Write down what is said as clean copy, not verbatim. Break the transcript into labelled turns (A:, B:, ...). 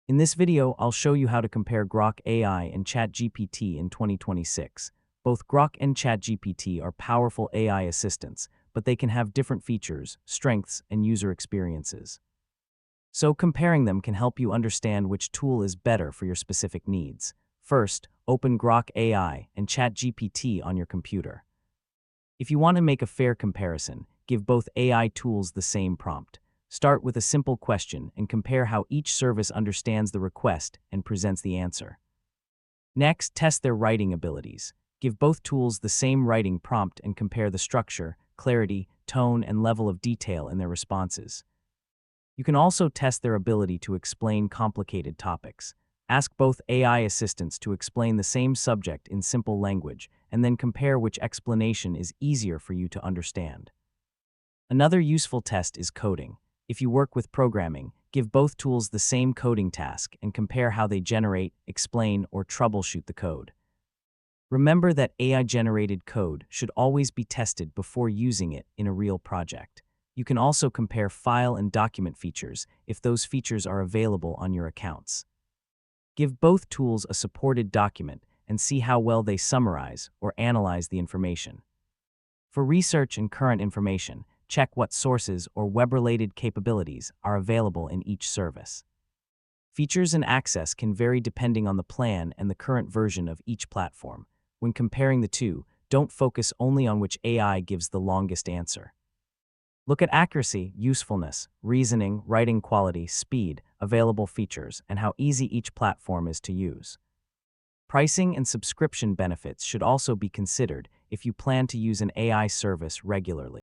A: In this video, I'll show you how to compare Grok AI and ChatGPT in 2026. Both Grok and ChatGPT are powerful AI assistants, but they can have different features, strengths, and user experiences. So comparing them can help you understand which tool is better for your specific needs. First, open Grok AI and ChatGPT on your computer. If you want to make a fair comparison, give both AI tools the same prompt. Start with a simple question and compare how each service understands the request and presents the answer. Next, test their writing abilities. Give both tools the same writing prompt and compare the structure, clarity, tone, and level of detail in their responses. You can also test their ability to explain complicated topics. Ask both AI assistants to explain the same subject in simple language, and then compare which explanation is easier for you to understand. Another useful test is coding. If you work with programming, give both tools the same coding task and compare how they generate, explain, or troubleshoot the code. Remember that AI-generated code should always be tested before using it in a real project. You can also compare file and document features if those features are available on your accounts. Give both tools a supported document and see how well they summarize or analyze the information. For research and current information, check what sources or web-related capabilities are available in each service. Features and access can vary depending on the plan and the current version of each platform. When comparing the two, don't focus only on which AI gives the longest answer. Look at accuracy, usefulness, reasoning, writing quality, speed, available features, and how easy each platform is to use. Pricing and subscription benefits should also be considered if you plan to use an AI service regularly.